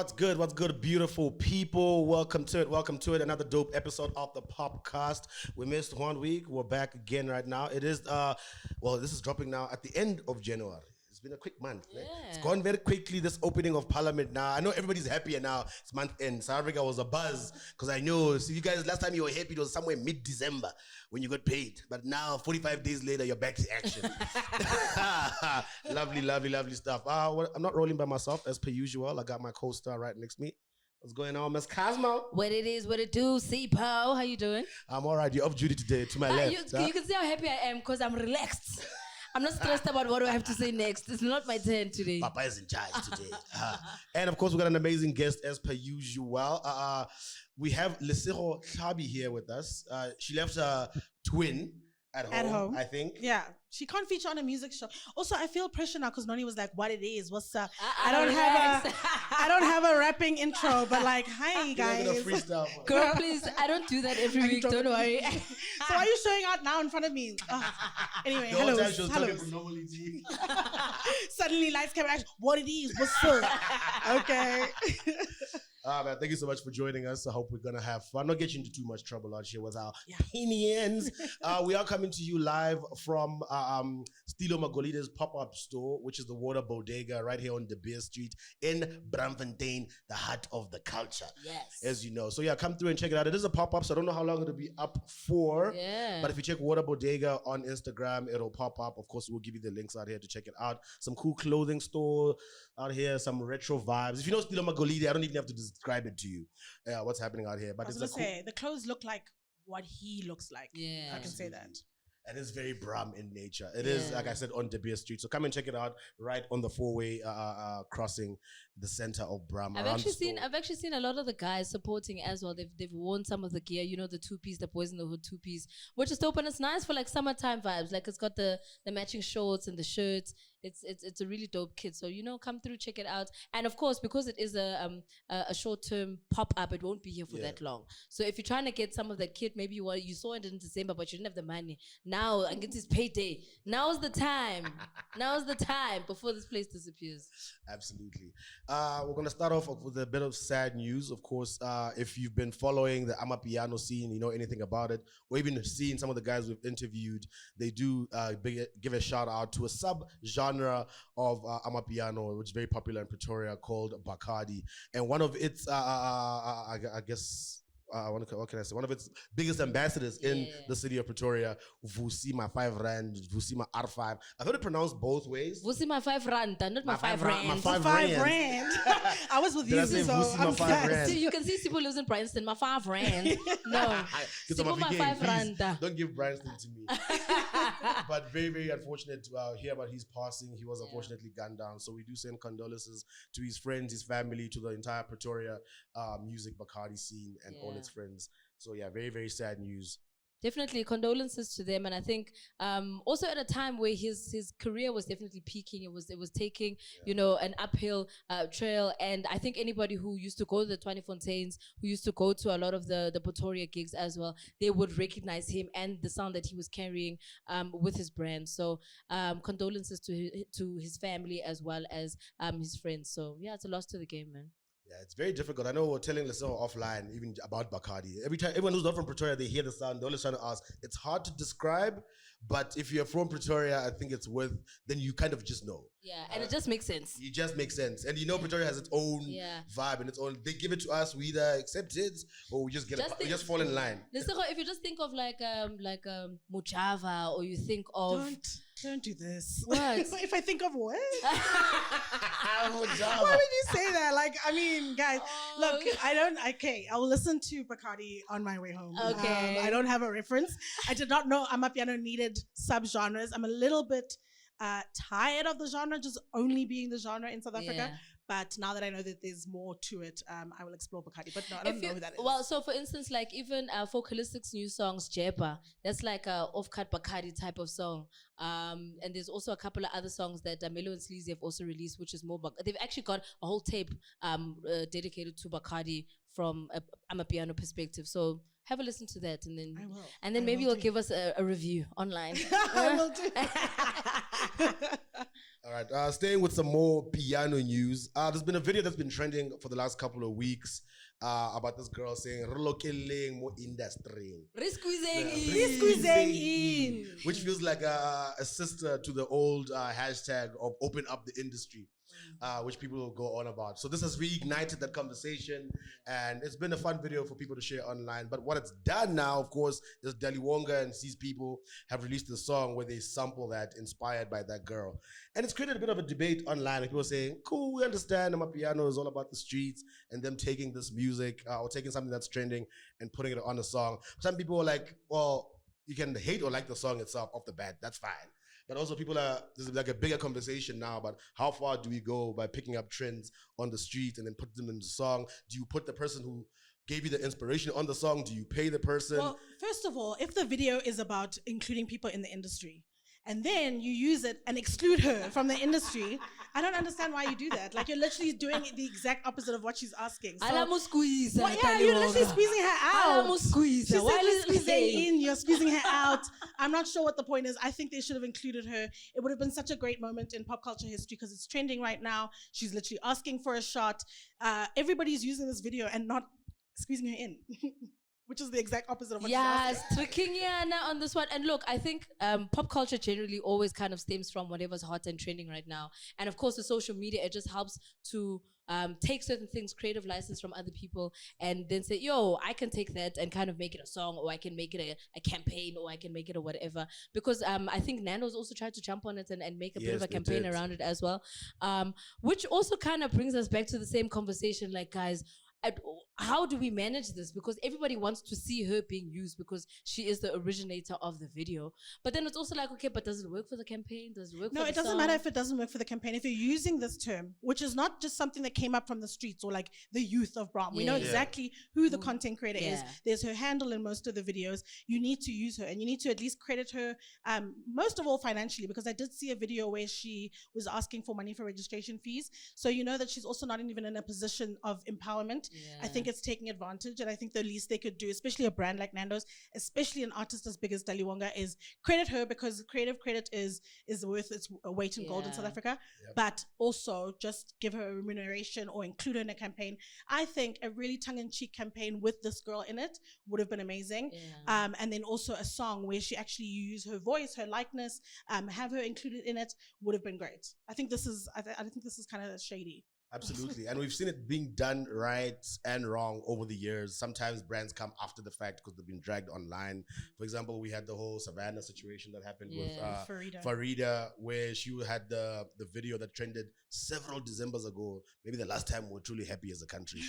What's good? What's good, beautiful people? Welcome to it. Welcome to it. Another dope episode of the POPcast. We missed 1 week. We're back again right now. It is this is dropping now at the end of January. It's been a quick month. Yeah. It's gone very quickly, this opening of Parliament now. I know everybody's happier now. It's month end. South Africa was a buzz because I know, see you guys, last time you were happy, it was somewhere mid-December when you got paid. But now, 45 days later, you're back to action. Lovely stuff. I'm not rolling by myself as per usual. I got my co-star right next to me. What's going on, Miss Cosmo? What it is, what it do, C-Po. How you doing? I'm all right. You're off duty today, to my left. You can see how happy I am because I'm relaxed. I'm not stressed about what do I have to say next. It's not my turn today. Papa is in charge today. And of course, we got an amazing guest as per usual. We have Lesego Hlabi here with us. She left her twin at home, I think. Yeah. She can't feature on a music show. Also, I feel pressure now because Noni was like, what it is, what's up? I don't have a rapping intro, but like, hi guys. Freestyle, girl, please, I don't do that every week, don't worry. So are you showing out now in front of me? Anyway, hello. Suddenly lights came and what it is, what's up? Okay. Man, thank you so much for joining us. I hope we're gonna have fun. Not get you into too much trouble out here with our opinions. We are coming to you live from Stilo Magolida's pop-up store, which is the Water Bodega right here on De Beer Street in Braamfontein, the heart of the culture. Yes. As you know. So yeah, come through and check it out. It is a pop-up, so I don't know how long it'll be up for. Yeah. But if you check Water Bodega on Instagram, it'll pop up. Of course, we'll give you the links out here to check it out. Some cool clothing store out here, some retro vibes. If you know Stilo Magolida, I don't even have to describe it to you. What's happening out here. But I was gonna say the clothes look like what he looks like. Yeah. I can say that. And it's very Bram in nature. It is, like I said, on De Beer Street. So come and check it out right on the four-way crossing the center of Bram. I've actually seen a lot of the guys supporting as well. They've worn some of the gear, you know, the two-piece, the boys in the hood two-piece, which is dope, and it's nice for like summertime vibes. Like it's got the matching shorts and the shirts. It's a really dope kit. So, you know, come through, check it out. And of course, because it is a short-term pop-up, it won't be here for that long. So if you're trying to get some of that kit, maybe you saw it in December, but you didn't have the money. Now, I get this payday. Now's the time. Now's the time before this place disappears. Absolutely. We're going to start off with a bit of sad news. Of course, if you've been following the Amapiano scene, you know anything about it, or even seeing some of the guys we've interviewed, they do give a shout out to a sub-genre of Amapiano, which is very popular in Pretoria, called Bacardi. And one of its, I guess, what can I say? One of its biggest ambassadors in the city of Pretoria, Vusi Ma Vusi Ma R5. I've heard it pronounced both ways. Vusi Ma 5 rand, not my 5 rand. My 5 rand. I was with you, so I'm sad. See, you can see Sibu lives in Bryanston. My 5 rand. No. Sibu my 5 rand. Don't give Bryanston to me. But very, very unfortunate to hear about his passing. He was unfortunately gunned down. So we do send condolences to his friends, his family, to the entire Pretoria music Bacardi scene and all its friends. So yeah, very, very sad news. Definitely condolences to them, and I think also at a time where his career was definitely peaking. It was taking you know, an uphill trail, and I think anybody who used to go to the 20 Fontaines, who used to go to a lot of the Pretoria gigs as well, they would recognize him and the sound that he was carrying with his brand. So condolences to his family as well as his friends. So yeah, it's a loss to the game, man. Yeah, it's very difficult. I know we're telling Lesego offline even about Bacardi. Every time everyone who's not from Pretoria, they hear the sound, they're always trying to ask. It's hard to describe, but if you're from Pretoria, I think then you kind of just know. Yeah, and it just makes sense. It just makes sense. And you know Pretoria has its own vibe and its own, they give it to us, we either accept it or we just we just fall in line. Lesego, if you just think of like Mujava, or you think of Don't do this. What? If I think of what? Why would you say that? Like, I mean, guys, look, I'll listen to Bacardi on my way home. Okay. I don't have a reference. I did not know Amapiano needed sub-genres. I'm a little bit tired of the genre just only being the genre in South Africa. But now that I know that there's more to it, I will explore Bacardi. But no, I don't know who that is. Well, so for instance, like even Focalistic's new songs, Jepa, that's like a off-cut Bacardi type of song. And there's also a couple of other songs that Melo and Sleazy have also released, which is more. They've actually got a whole tape dedicated to Bacardi from a Amapiano perspective. So have a listen to that, and then I will. and then I maybe will you'll do. give us a review online. I will do. All right, staying with some more piano news. There's been a video that's been trending for the last couple of weeks about this girl saying "Rolokeleng mo industry," Squeezeng in. which feels like a sister to the old hashtag of "Open Up the Industry," which people will go on about. So this has reignited that conversation, and it's been a fun video for people to share online. But what it's done now, of course, is Daliwonga and these people have released a song where they sample that, inspired by that girl. And it's created a bit of a debate online. Like people saying, cool, we understand Amapiano is all about the streets and them taking this music or taking something that's trending and putting it on a song. Some people are like, well, you can hate or like the song itself off the bat. That's fine. But also there's like a bigger conversation now about how far do we go by picking up trends on the street and then put them in the song? Do you put the person who gave you the inspiration on the song? Do you pay the person? Well, first of all, if the video is about including people in the industry, and then you use it and exclude her from the industry, I don't understand why you do that. Like, you're literally doing the exact opposite of what she's asking. So, Alamo squeeze. well, yeah, you're literally squeezing her out. Alamo squeeze. She Why said you're is squeezing in, you're squeezing her out. I'm not sure what the point is. I think they should have included her. It would have been such a great moment in pop culture history because it's trending right now. She's literally asking for a shot. Everybody's using this video and not squeezing her in. Which is the exact opposite of what she's asking. Yes, tricking Yana on this one. And look, I think pop culture generally always kind of stems from whatever's hot and trending right now. And of course, the social media, it just helps to take certain things, creative license from other people, and then say, yo, I can take that and kind of make it a song, or I can make it a campaign, or I can make it a whatever. Because I think Nandos also tried to jump on it and make a bit of a campaign around it as well. Which also kind of brings us back to the same conversation, like, guys, how do we manage this? Because everybody wants to see her being used because she is the originator of the video. But then it's also like, okay, but does it work for the campaign? Does it work for the No, it doesn't song? matter if it doesn't work for the campaign. If you're using this term, which is not just something that came up from the streets or like the youth of Bram. We know exactly who the content creator is. There's her handle in most of the videos. You need to use her and you need to at least credit her, most of all financially, because I did see a video where she was asking for money for registration fees. So you know that she's also not even in a position of empowerment. I think it's taking advantage, and I think the least they could do, especially a brand like Nandos, especially an artist as big as Daliwonga, is credit her, because creative credit is worth its weight in gold in South Africa. But also just give her a remuneration or include her in a campaign. I think a really tongue-in-cheek campaign with this girl in it would have been amazing. And then also a song where she actually used her voice, her likeness, have her included in it would have been great. I think this is kind of shady. Absolutely. And we've seen it being done right and wrong over the years. Sometimes brands come after the fact because they've been dragged online. For example, we had the whole Savannah situation that happened with Farida, where she had the video that trended several Decembers ago. Maybe the last time we were truly happy as a country.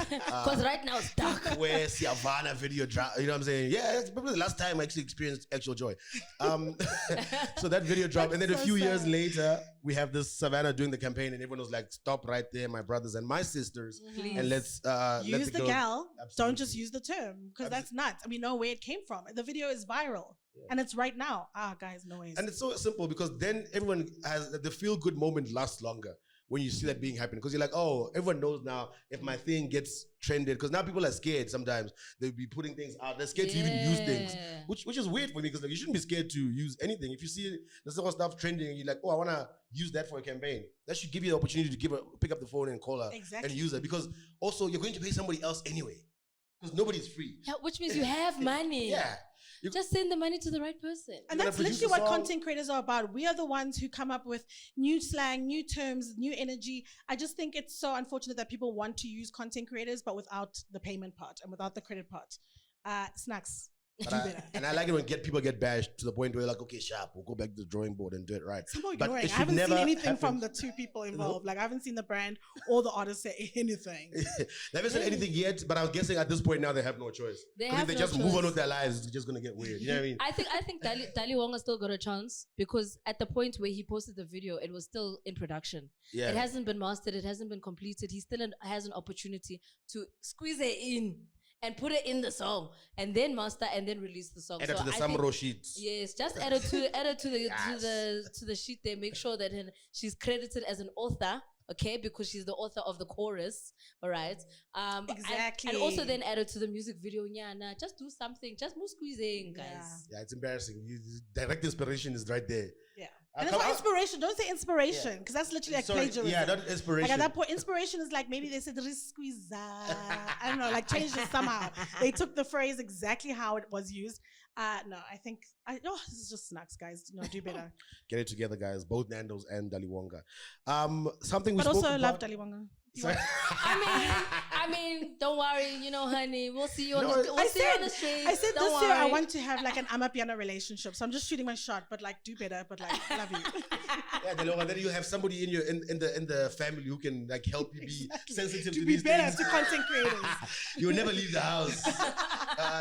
Because right now it's dark. Where Savannah video dropped, you know what I'm saying? Yeah, it's probably the last time I actually experienced actual joy. So that video dropped. And then a few years later, we have this Savannah doing the campaign and everyone was like, stop right there, my brothers and my sisters. And let's use the go. gal. Absolutely. Don't just use the term, because that's nuts. And we know where it came from. The video is viral. And it's right now. Guys, no ways. And it's so simple because then everyone has the feel good moment lasts longer when you see that being happening, because you're like, oh, everyone knows now if my thing gets trended, because now people are scared. Sometimes they'll be putting things out, they're scared to even use things, which is weird for me, because like, you shouldn't be scared to use anything. If you see there's some stuff trending and you're like, oh, I want to use that for a campaign, that should give you the opportunity to pick up the phone and call her and use it, because also you're going to pay somebody else anyway, because nobody's free. Yeah, which means you have money. You just send the money to the right person. And that's literally what content creators are about. We are the ones who come up with new slang, new terms, new energy. I just think it's so unfortunate that people want to use content creators, but without the payment part and without the credit part. Snacks. And I like it when people get bashed to the point where you're like, okay, sharp, we'll go back to the drawing board and do it right. It's more ignoring. I haven't seen anything from the two people involved. Like, I haven't seen the brand or the artist say anything. They haven't said anything yet, but I'm guessing at this point now they have no choice. Because if they just move on with their lives, it's just going to get weird. You know what I mean? I think Daliwonga still got a chance, because at the point where he posted the video, it was still in production. It hasn't been mastered. It hasn't been completed. He still has an opportunity to squeeze it in and put it in the song, and then master, and then release the song. Add it to the Samro sheets. Yes, just add it to the sheet there. Make sure that she's credited as an author okay, because she's the author of the chorus, all right? Exactly. And also then added to the music video, Nyana, just do something, just move squeezing, guys. Yeah, it's embarrassing. Direct inspiration is right there. Yeah. And it's not inspiration. Don't say inspiration, because that's literally like plagiarism. Yeah, not inspiration. Like at that point, inspiration is like maybe they said squeeze. I don't know, like changed it somehow. They took the phrase exactly how it was used. No, I think this is just snacks, guys. No, do better. Get it together, guys. Both Nandos and Daliwonga. Something we but spoke also about. love Daliwonga. I mean, don't worry, honey. We'll see you on the street. I said this year I want to have like an Amapiano relationship, so I'm just shooting my shot. But like, do better. But like, love you. Yeah, then you have somebody in the family who can like help you be sensitive to be these better things. to content creators. You will never leave the house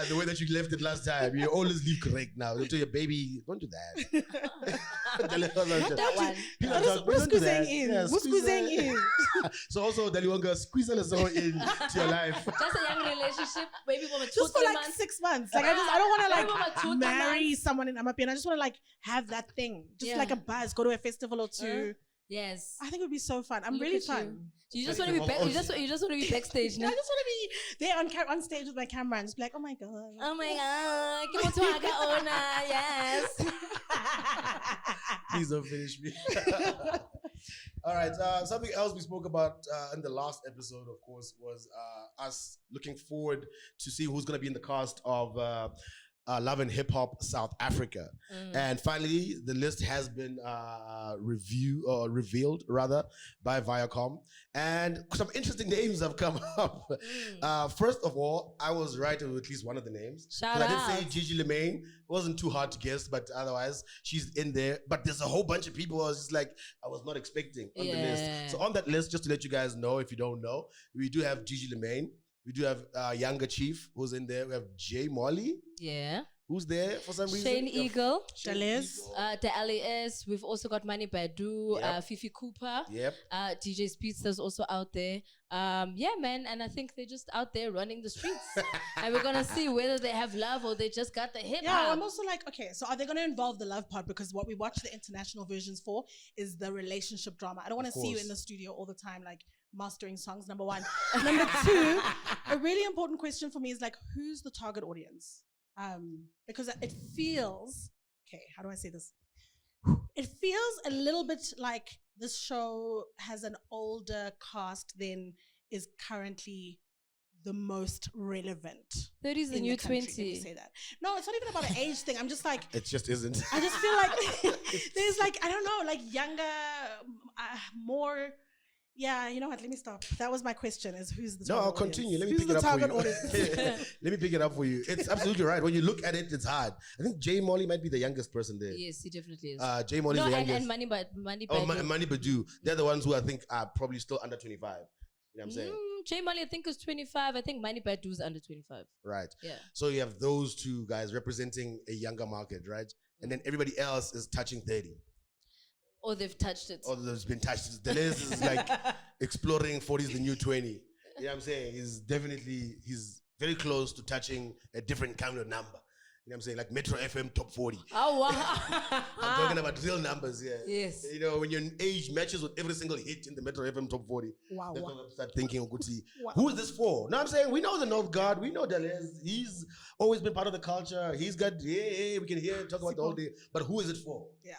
the way that you left it last time. You always leave correct now. They'll tell your baby, don't do that. That one. What's Squuezeng in? What's Squuezeng in? So also Daliwonga, squeeze a song into your life. Just a young relationship, maybe just for like 6 months. Like I don't want to like marry someone in Amapiano. I just want to like have that thing, just like a buzz, go to a festival or two. Yes, I think it would be so fun. I'm really fun. You just want to be back. You just want to be backstage. No? I just want to be there on stage with my camera and just be like, oh my god, yes. Please don't finish me. All right. Something else we spoke about in the last episode, of course, was us looking forward to see who's going to be in the cast of Love and Hip Hop South Africa. And finally, the list has been revealed by Viacom. And some interesting names have come up. First of all, I was right with at least one of the names. Shout out. I did say Gigi Lemaine. It wasn't too hard to guess, but otherwise, she's in there. But there's a whole bunch of people I was just like, I was not expecting on the list. So on that list, just to let you guys know, if you don't know, we do have Gigi Lemaine. We do have Younger Chief, who's in there. We have Jay Molly. Yeah. Who's there for some reason? Shane Eagle. Dales. The LAS. We've also got Manny Badu, Fifi Cooper. Yep. DJ Speedster's also out there. Yeah, man. And I think they're just out there running the streets. And we're going to see whether they have love or they just got the hip hop. Yeah, I'm also like, okay, so are they going to involve the love part? Because what we watch the international versions for is the relationship drama. I don't want to see you in the studio all the time, like, mastering songs, number one. Number two, a really important question for me is like, who's the target audience? Because it feels, okay, how do I say this? It feels a little bit like this show has an older cast than is currently the most relevant. 30 is the new 20. Let me say that. No, it's not even about an age thing. I'm just like, it just isn't. I just feel like there's like, I don't know, like younger, more. Yeah, you know what? Let me stop. That was my question: is who's the target I'll continue. Let me pick it up for you. Let me pick it up for you. It's absolutely right. When you look at it, it's hard. I think Jay Molly might be the youngest person there. Yes, he definitely is. Jay Molly is the youngest. And Manny Badu. Oh, Manny Badu. They're the ones who I think are probably still under 25. You know what I'm saying? Jay Molly, I think, is 25. I think Manny Badu is under 25. Right. Yeah. So you have those two guys representing a younger market, right? And then everybody else is touching 30. Or they've touched it. Or there's been touched. Deleuze is like exploring 40 is the new 20. You know what I'm saying? He's very close to touching a different kind of number. You know what I'm saying? Like MetroFM top 40. Oh, wow. I'm talking about real numbers here. Yes. You know, when your age matches with every single hit in the MetroFM top 40. Wow. That's when I start thinking, who is this for? No, I'm saying we know the North Guard. We know Deleuze. He's always been part of the culture. He's got, we can hear him talk about the whole day. But who is it for? Yeah.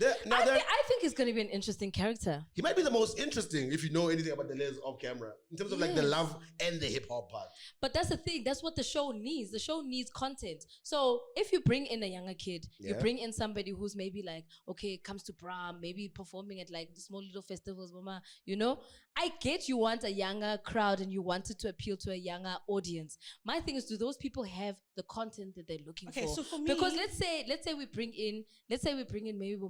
I think he's going to be an interesting character. He might be the most interesting if you know anything about Deleuze off camera in terms of like the love and the hip hop part. But that's the thing. That's what the show needs. The show needs content. So if you bring in a younger kid, you bring in somebody who's maybe like, okay, comes to prom, maybe performing at like the small little festivals, mama, you know? I get you want a younger crowd and you wanted to appeal to a younger audience. My thing is, do those people have the content that they're looking for? So for me, because let's say we bring in maybe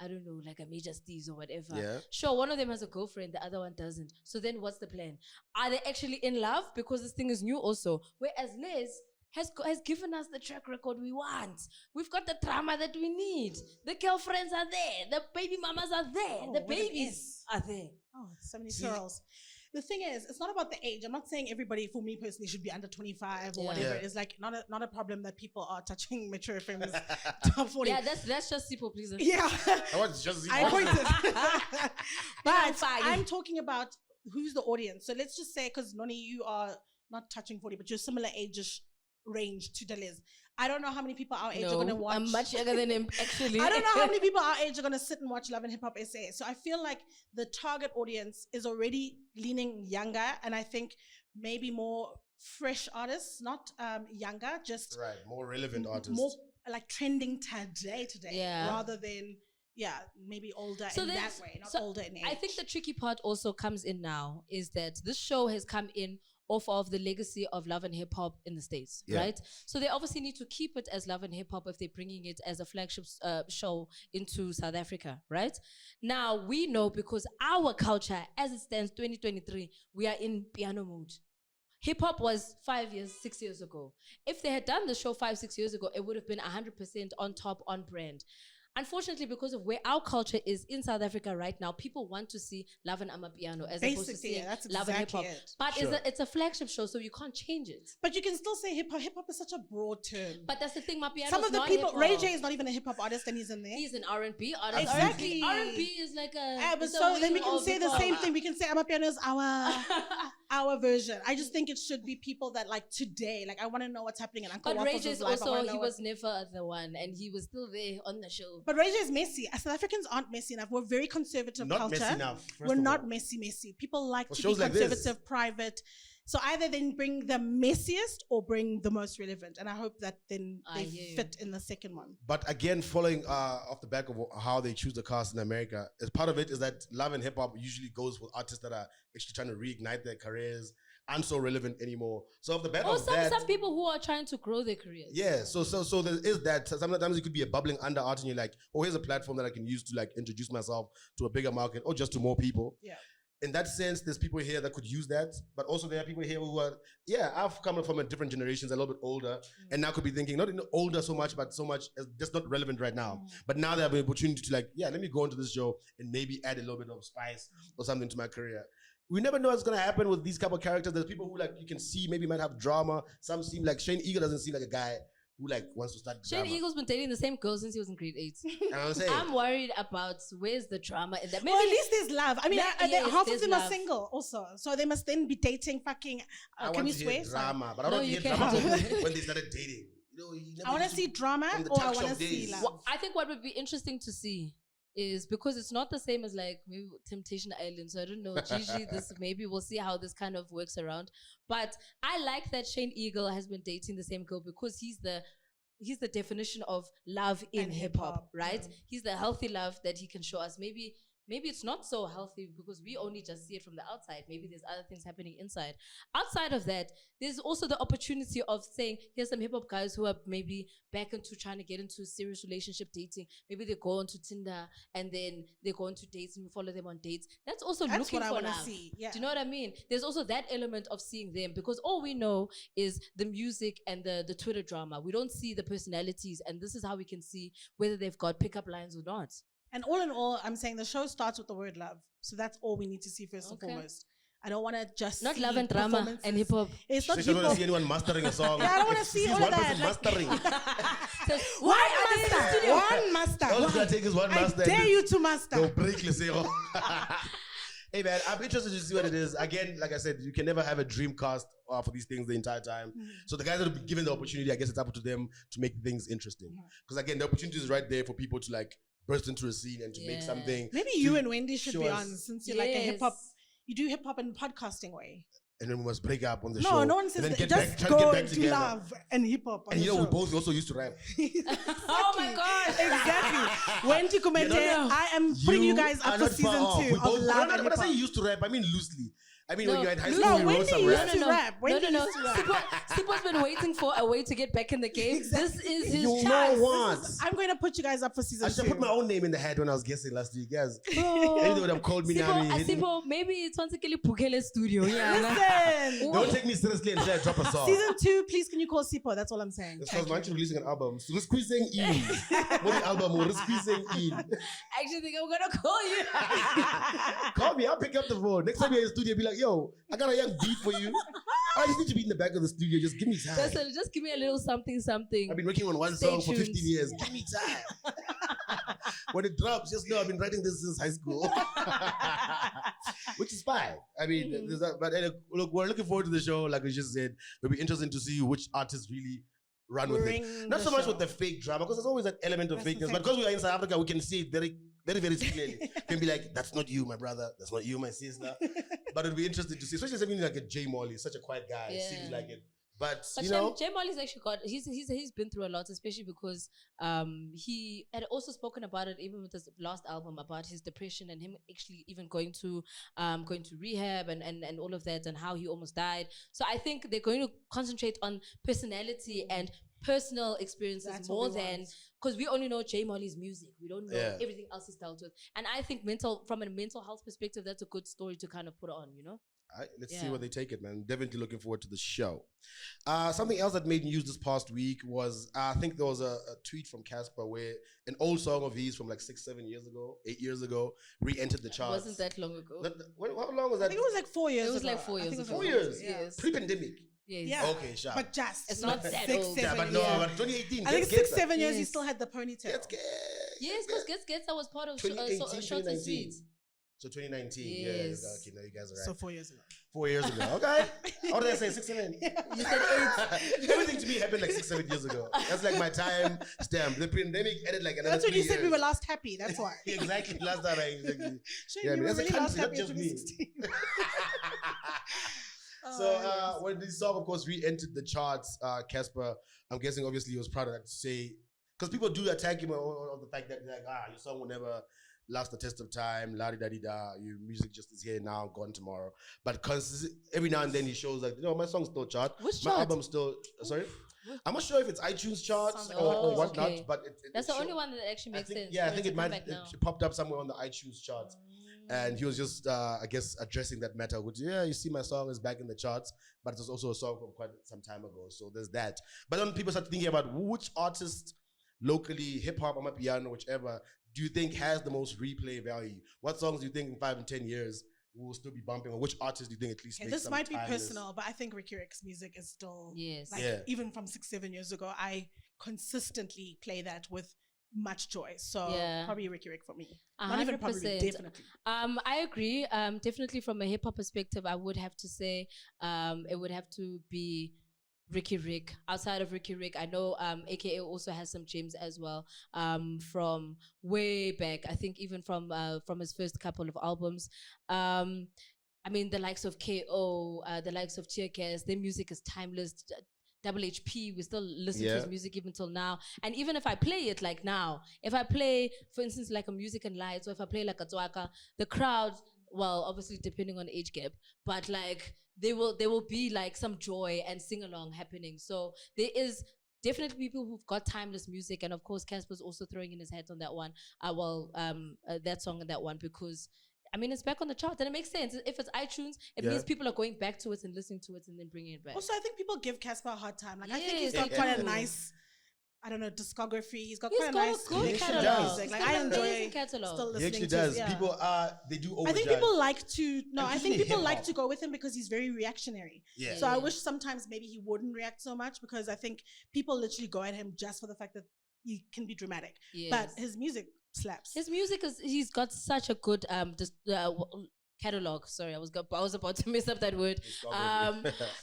I don't know, like a Major Steez or whatever. Yeah. Sure, one of them has a girlfriend, the other one doesn't. So then what's the plan? Are they actually in love? Because this thing is new also. Whereas Liz has given us the track record we want. We've got the drama that we need. The girlfriends are there. The baby mamas are there. The babies are there. Oh, so many girls. The thing is, it's not about the age. I'm not saying everybody, for me personally, should be under 25 or Yeah. whatever. Yeah. It's like not a problem that people are touching MetroFM's top 40. Yeah, that's just people pleasing. Yeah. I was just I pointed. But fine. I'm talking about who's the audience. So let's just say, because Noni, you are not touching 40, but you're similar age range to Daliz. I don't know how many people our age are going to watch. I'm much younger than him, actually. I don't know how many people our age are going to sit and watch Love and Hip Hop SA. So I feel like the target audience is already leaning younger, and I think maybe more fresh artists, not younger, just right, more relevant artists. more like trending today, Yeah. rather than maybe older So in that there's- way, not so older in age. I think the tricky part also comes in now is that this show has come in off of the legacy of Love and Hip Hop in the States, Yeah. right? So they obviously need to keep it as Love and Hip Hop if they're bringing it as a flagship show into South Africa, right? Now we know, because our culture, as it stands 2023, we are in piano mode. Hip hop was 5 years, 6 years ago. If they had done the show 5-6 years ago, it would have been 100% on top, on brand. Unfortunately, because of where our culture is in South Africa right now, people want to see Love and Amapiano as opposed to Basically, seeing that's Love and Hip exactly Hop. it. But Sure. it's a flagship show, so you can't change it. But you can still say hip hop. Hip hop is such a broad term. But that's the thing, Mapiano. Some of the people, Ray J is not even a hip hop artist, and he's in there. He's an R&B artist. Exactly. R&B is like a. But it's a so then wing we can of say the hip-hop. same thing. We can say Amapiano is our version. I just think it should be people that like today. Like I want to know what's happening in Uncle But Ray Waffles' J is life. I wanna also, know he what- was never the one, and he was still there on the show. But Ray J is messy. South Africans aren't messy enough. We're very conservative Not culture. messy enough. first We're of not all. messy. People like For to be shows like this. conservative, private. So either then bring the messiest or bring the most relevant. And I hope that then I they hear you. fit in the second one. But again, following off the back of how they choose the cast in America, as part of it is that Love and Hip Hop usually goes with artists that are actually trying to reignite their careers, aren't so relevant anymore. So off the back Or of that, some people who are trying to grow their careers. yeah. So there is that. Sometimes it could be a bubbling under art, and you're like, oh, here's a platform that I can use to like introduce myself to a bigger market or just to more people. Yeah. In that sense, there's people here that could use that, but also there are people here who are, I've come from a different generations, a little bit older, and now could be thinking, not older so much, but so much as just not relevant right now. But now they have an opportunity to like, let me go into this show and maybe add a little bit of spice or something to my career. We never know what's gonna happen with these couple of characters. There's people who like you can see maybe might have drama. Some seem like Shane Eagle doesn't seem like a guy who like wants to start Shane drama. Eagle's been dating the same girl since he was in grade 8. You know what I'm saying? I'm worried about where's the drama in that. Maybe Well, at least there's love. I mean, Yes, half of there's them love. are single also. So they must then be dating fucking... I can want we to swear? hear drama, but I No, don't you hear can't. drama when they started dating. You know, you never I want to used see drama from the or I talk want to shop see days. love. Well, I think what would be interesting to see is, because it's not the same as like maybe Temptation Island. So I don't know, Gigi, this maybe we'll see how this kind of works around. But I like that Shane Eagle has been dating the same girl, because he's the definition of love in And hip hop, hip-hop, right? yeah. He's the healthy love that he can show us. Maybe it's not so healthy because we only just see it from the outside. Maybe there's other things happening inside. Outside of that, there's also the opportunity of saying, here's some hip hop guys who are maybe back into trying to get into serious relationship dating. Maybe they go onto Tinder and then they go into dates and we follow them on dates. That's also That's looking what I for want to love. see. Yeah. Do you know what I mean? There's also that element of seeing them, because all we know is the music and the Twitter drama. We don't see the personalities, and this is how we can see whether they've got pickup lines or not. And all in all, I'm saying the show starts with the word love. So that's all we need to see first and Okay. foremost. I don't want to just Not see love and drama performances. and hip hop. It's not She hip don't want hop. to see anyone mastering a song. Yeah, I don't wanna If she see sees all one of person that, like- mastering. One master. One master. All it's gonna take is one I master. dare and you to They'll master. break the zero. Hey man, I'm interested to see what it is. Again, like I said, you can never have a dream cast for these things the entire time. So the guys that have been given the opportunity, I guess it's up to them to make things interesting. Because again, the opportunity is right there for people to like burst into a scene and to make Yeah. something. Maybe to you and Wendy should show be us- on, since you're like a Yes. hip hop. You do hip hop in podcasting way. And then we must break up on the No, show. no one says and then that. get Just back, try go to get back to together. love and hip hop. And you know, we both also used to rap. Oh my gosh. Exactly. Wendy Kumente, no. I am putting you guys are up for not far season off. 2 We of both, Love no, and but I Hip say Hop. you used to rap. I mean loosely. I mean, No, when you're in high no, school, we wrote Wendy some used rap. to rap. Wendy No. used to rap. Sipo's been waiting for a way to get back in the game. Exactly. This is his You chance. know what? I'm going to put you guys up for season I should 2. have put my own name in the hat when I was guessing last week. Yes. Oh. Maybe they would have called me now. Sipo, maybe it's once again Pukele studio. Yeah. Listen. Don't take me seriously and try to drop a song. Season 2, please can you call Sipo? That's all I'm saying. It's Thank because Manchu you. releasing an album. So Squeezeng in. What the album? We're squeezing in. I actually think I'm gonna call you. Call me. I'll pick up the phone. Next time you're in the studio, be like, yo, I got a young beat for you. I just need to be in the back of the studio. Just give me time. Just give me a little something. I've been working on one Stay song for tuned. 15 years. Give me time. When it drops, just know I've been writing this since high school. Which is fine. I mean, there's that, but look, we're looking forward to the show. Like we just said, it'll be interesting to see which artists really run with it. Not so much with the fake drama, because there's always that element of fakeness. But because we are in South Africa, we can see it very, very, very clearly. Can be like, that's not you, my brother. That's not you, my sister. But it'll be interesting to see, especially something like a J Molly, such a quiet guy. It seems like it. But you know, Jay Molly's actually he's been through a lot, especially because he had also spoken about it even with his last album about his depression and him actually even going to rehab and all of that and how he almost died. So I think they're going to concentrate on personality and personal experiences more than, because we only know Jay Molly's music. We don't know everything else he's dealt with. And I think from a mental health perspective, that's a good story to kind of put on, you know? All right, let's see where they take it, man. Definitely looking forward to the show. Something else that made news this past week was, I think there was a tweet from Cassper where an old song of his from like 6-7 years ago, 8 years ago, re-entered the charts. It wasn't that long ago. How long was that? I think it was like 4 years ago. It was like 4 years ago. 4 years? Yes. Pre-pandemic? Yes. Yeah. Okay, sure. But just. It's not that 6, old. 7 but years. but 2018. I think 6-7 years he still had the ponytail. Yes, because Gets was part of 2018, Short and Sweet. So 2019, yes. Okay, no, you guys are right. So 4 years ago. 4 years ago, okay. What did I say, 6, 7? You said 8. Everything to me happened like 6, 7 years ago. That's like my time stamp. The pandemic added like another That's when 3 you said years. we were last happy, that's why. Exactly, last time exactly. Shane, Yeah, you were that's a really last country, happy not in just me. 2016. So when this song, of course, re-entered the charts, Cassper, I'm guessing obviously he was proud of that to say, because people do attack him on the fact that they're like, your song will never last the test of time, la-di-da-di-da, your music just is here now, gone tomorrow. But every now and then he shows like, my song's still chart. Which my chart? album's still, sorry? I'm not sure if it's iTunes charts or whatnot, but that's the only one that actually makes sense. Yeah, I think it popped up somewhere on the iTunes charts. And he was just, I guess, addressing that matter. Which, you see my song is back in the charts, but it was also a song from quite some time ago. So there's that. But then people start thinking about which artist locally, hip-hop, amapiano, whichever, do you think has the most replay value? What songs do you think in 5 and 10 years will still be bumping? Or which artist do you think at least makes this might be timeless? Personal, but I think Ricky Rick's music is still, even from 6-7 years ago, I consistently play that with much joy. So probably Ricky Rick for me. 100%. Not even probably, definitely. I agree. Definitely from a hip hop perspective, I would have to say it would have to be Ricky Rick. Outside of Ricky Rick, I know AKA also has some gems as well from way back. I think even from his first couple of albums. I mean, the likes of KO, the likes of Tear Gas, their music is timeless. R.I.P, we still listen to his music even till now. And even if I play it like now, if I play, for instance, like a Music and Lights, or if I play like a Tswaka, the crowd, well, obviously depending on age gap, but like there will be like some joy and sing along happening. So there is definitely people who've got timeless music, and of course Cassper's also throwing in his hat on that one. That song and that one, because I mean, it's back on the chart, and it makes sense. If it's iTunes, it means people are going back to it and listening to it and then bringing it back. Also, I think people give Cassper a hard time. Like, I think he's got quite a nice, discography. He's got quite a nice good catalog. Like, I enjoy catalog. still listening He actually to does. it. People they do overjudge. I think people like to I think people like to go with him because he's very reactionary. Yeah. So I wish sometimes maybe he wouldn't react so much, because I think people literally go at him just for the fact that he can be dramatic. Yes. But his music slaps. His music he's got such a good catalog. Sorry, I was about to mess up that word.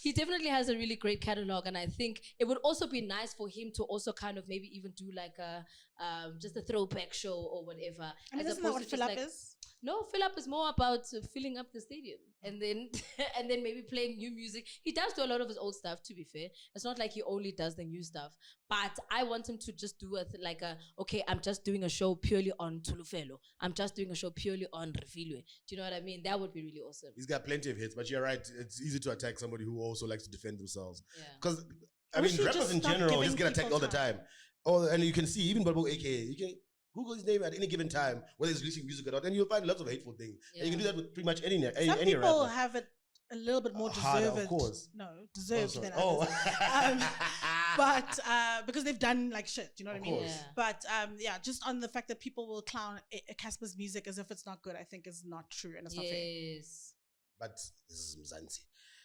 He definitely has a really great catalog, and I think it would also be nice for him to also kind of maybe even do like a just a throwback show or whatever. I mean, isn't that what Fill Up is? No, Fill Up is more about filling up the stadium and then and then maybe playing new music. He does do a lot of his old stuff, to be fair. It's not like he only does the new stuff. But I want him to just do okay, I'm just doing a show purely on Tulufelo. I'm just doing a show purely on Refilwe. Do you know what I mean? That would be really awesome. He's got plenty of hits, but you're right. It's easy to attack somebody who also likes to defend themselves. Yeah. Because, I mean, rappers in general just get attacked all the time. Oh, and you can see, even Bobo AKA, you can Google his name at any given time, whether he's releasing music or not, and you'll find lots of hateful things. Yeah. And you can do that with pretty much any Some people rapper. Have it a little bit more deserved. Of course. No, deserved than others. But because they've done like shit, you know what I mean? Yeah. But just on the fact that people will clown Cassper's music as if it's not good, I think is not true, and it's not fair. Yes. but this is Mzansi.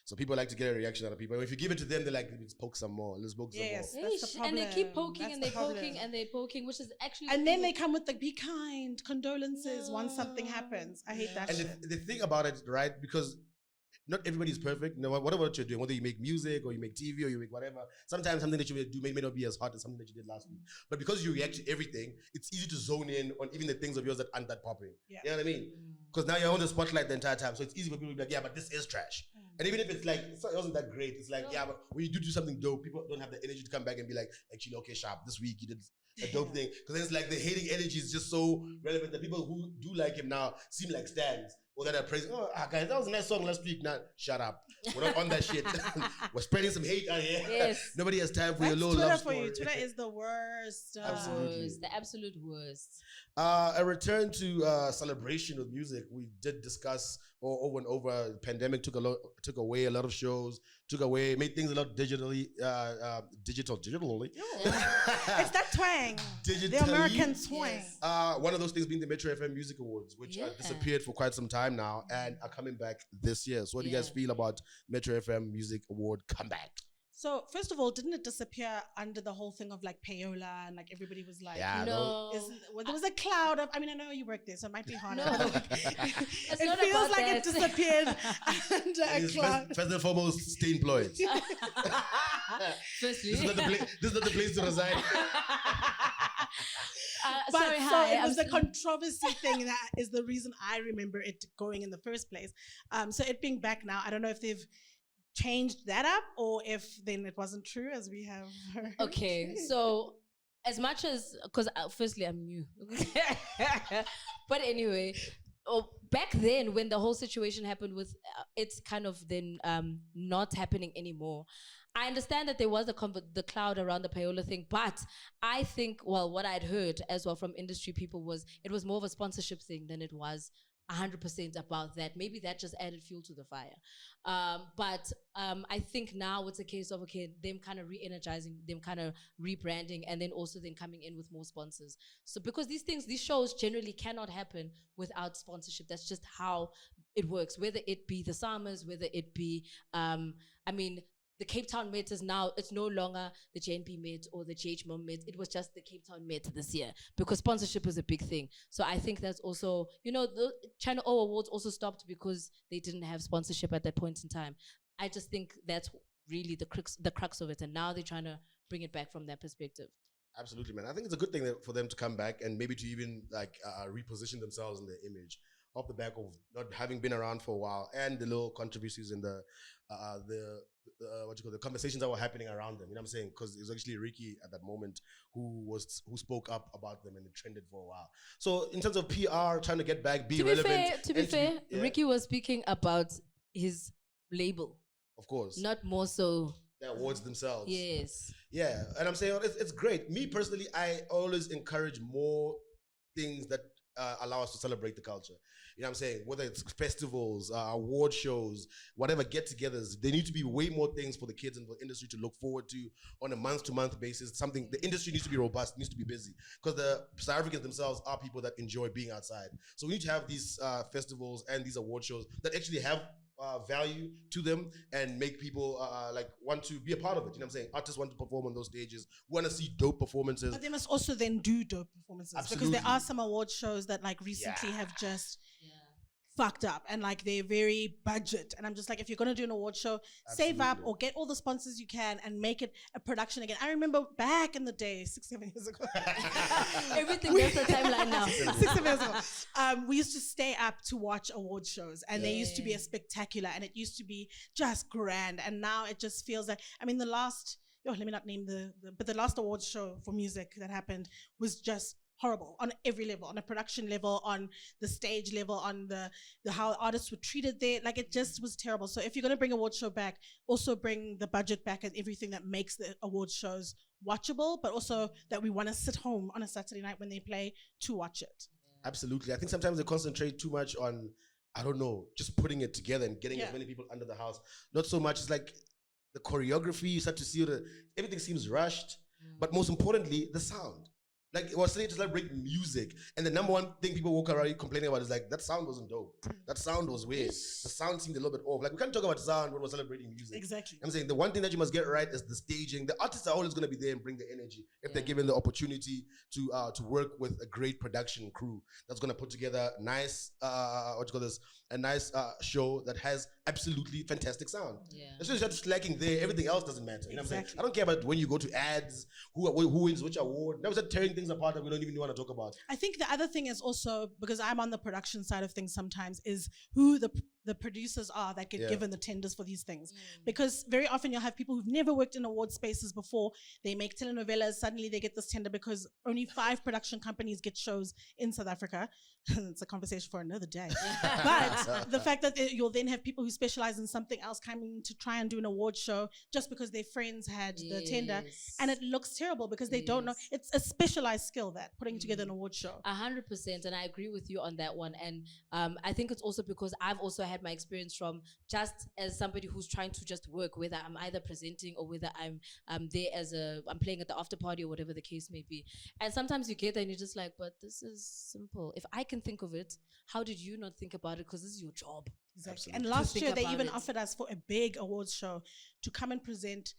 So people like to get a reaction out of people. If you give it to them, they're like, let's poke some more. Let's poke some more. Yes, that's the problem. And they keep poking That's and the they're poking problem. and they're poking, which is actually. And then they come with the be kind, condolences once something happens. I hate that And shit. the thing about it, right? Because not everybody's perfect. No, whatever you're doing, whether you make music or you make TV or you make whatever, sometimes something that you do may not be as hot as something that you did last week. But because you react to everything, it's easy to zone in on even the things of yours that aren't that popping. Yeah. You know what I mean? Because now you're on the spotlight the entire time. So it's easy for people to be like, yeah, but this is trash. And even if it's like, it wasn't that great, it's like, yeah, but when you do something dope, people don't have the energy to come back and be like, actually, okay, sharp, this week you did a dope thing. Because then it's like the hating energy is just so relevant that people who do like him now seem like stands. Or that are praising, guys, that was a nice song last week. Now, shut up. We're not on that shit. We're spreading some hate out here. Yes. Nobody has time for your That's little Twitter love for story. you. Twitter is the worst. Absolutely. The absolute worst. A return to celebration with music. We did discuss over and over. Pandemic took away a lot of shows. Made things a lot digitally. Digitally. It's that twang. Digitally. The American twang. Yes. One of those things being the MetroFM Music Awards, which disappeared for quite some time now and are coming back this year. So what do you guys feel about MetroFM Music Award comeback? So first of all, didn't it disappear under the whole thing of like payola and like everybody was like, No. there was a cloud of. I mean, I know you work there, so it might be hard. No. It not feels about like that. it disappeared under a cloud. First and foremost, stay employed. Firstly. This is not the place to reside. But sorry, so hi. it was the controversy thing that is the reason I remember it going in the first place. So it being back now, I don't know if they've changed that up or if then it wasn't true as we have heard. Okay, so as much as, because firstly I'm new, but anyway, back then when the whole situation happened with it's kind of then not happening anymore. I understand that there was the cloud around the payola thing, but I think, well, what I'd heard as well from industry people was it was more of a sponsorship thing than it was 100% about that. Maybe that just added fuel to the fire. But I think now it's a case of, okay, them kind of re-energizing, them kind of rebranding, and then also then coming in with more sponsors. So because these shows generally cannot happen without sponsorship. That's just how it works, whether it be the Summers, whether it be, the Cape Town Met is now, it's no longer the JNP Met or the GHM Met. It was just the Cape Town Met this year because sponsorship is a big thing. So I think that's also, the Channel O Awards also stopped because they didn't have sponsorship at that point in time. I just think that's really the crux of it. And now they're trying to bring it back from that perspective. Absolutely, man. I think it's a good thing for them to come back and maybe to even reposition themselves in their image off the back of not having been around for a while and the little controversies in the conversations that were happening around them. You know what I'm saying? Because it was actually Ricky at that moment who spoke up about them and it trended for a while. So in terms of PR, trying to get back, be relevant. To be fair, Ricky was speaking about his label. Of course. Not more so the awards themselves. Yes. Yeah, and I'm saying it's great. Me personally, I always encourage more things that allow us to celebrate the culture. You know what I'm saying? Whether it's festivals, award shows, whatever get-togethers, there need to be way more things for the kids and the industry to look forward to on a month-to-month basis. Something the industry needs to be robust, needs to be busy, because the South Africans themselves are people that enjoy being outside. So we need to have these festivals and these award shows that actually have value to them and make people want to be a part of it. You know what I'm saying? Artists want to perform on those stages, want to see dope performances. But they must also then do dope performances. Absolutely. Because there are some award shows that like recently have just fucked up and like they're very budget. And I'm just like, if you're going to do an award show, save up or get all the sponsors you can and make it a production again. I remember back in the day, 6-7 years ago. Everything there's a timeline now. 6-7 years ago. We used to stay up to watch award shows and they used to be a spectacular and it used to be just grand. And now it just feels like, I mean, let me not name but the last award show for music that happened was just horrible on every level, on a production level, on the stage level, on the how artists were treated there. Like it just was terrible. So if you're going to bring award show back, also bring the budget back and everything that makes the award shows watchable, but also that we want to sit home on a Saturday night when they play to watch it. Absolutely. I think sometimes they concentrate too much on, I don't know, just putting it together and getting as many people under the house. Not so much. It's like the choreography, you start to see everything seems rushed, but most importantly, the sound. Like, it was saying to celebrate music. And the number one thing people walk around complaining about is like, that sound wasn't dope. That sound was weird. The sound seemed a little bit off. Like, we can't talk about sound when we're celebrating music. Exactly. I'm saying the one thing that you must get right is the staging. The artists are always going to be there and bring the energy if they're given the opportunity to work with a great production crew that's going to put together a nice, a nice show that has absolutely fantastic sound. Yeah. As soon as you're just lacking there, everything else doesn't matter. You know what I'm saying? Exactly. I don't care about when you go to ads, who wins which award. Now we start tearing things apart that we don't even want to talk about. I think the other thing is also, because I'm on the production side of things sometimes, is who the producers are that get given the tenders for these things. Because very often you'll have people who've never worked in award spaces before. They make telenovelas, suddenly they get this tender because only 5 production companies get shows in South Africa. It's a conversation for another day. But the fact that you'll then have people who specialize in something else coming to try and do an award show just because their friends had the tender. And it looks terrible because they don't know. It's a specialized skill, that putting together an award show. 100%, and I agree with you on that one. And I think it's also because I've also had my experience from just as somebody who's trying to just work, whether I'm either presenting or whether I'm there as I'm playing at the after party or whatever the case may be. And sometimes you get there and you're just like, but this is simple. If I can think of it, how did you not think about it? Because this is your job. Exactly. Absolutely. And last year they about even it. offered us for a big awards show to come and present.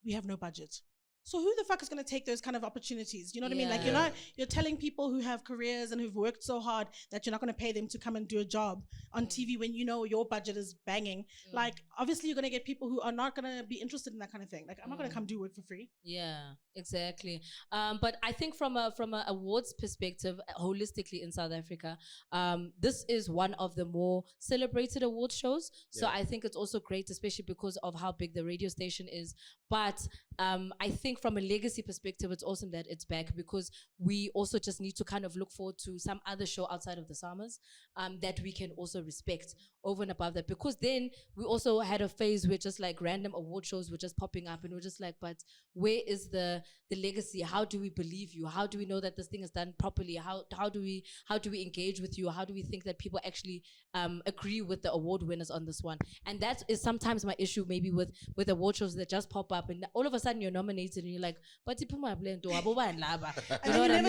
We have no budget. So who the fuck is going to take those kind of opportunities? You know what I mean? Like, you're telling people who have careers and who've worked so hard that you're not going to pay them to come and do a job on TV when you know your budget is banging. Like, obviously you're going to get people who are not going to be interested in that kind of thing. Like, I'm not going to come do work for free. Yeah, exactly. But I think from a awards perspective, holistically in South Africa, this is one of the more celebrated award shows. So I think it's also great, especially because of how big the radio station is. But I think from a legacy perspective, it's awesome that it's back, because we also just need to kind of look forward to some other show outside of the summers that we can also respect over and above that. Because then we also had a phase where just like random award shows were just popping up, and we're just like, but where is the legacy? How do we believe you? How do we know that this thing is done properly? How do we engage with you? How do we think that people actually agree with the award winners on this one? And that is sometimes my issue, maybe with award shows that just pop up and all of a sudden you're nominated and you're like, but you never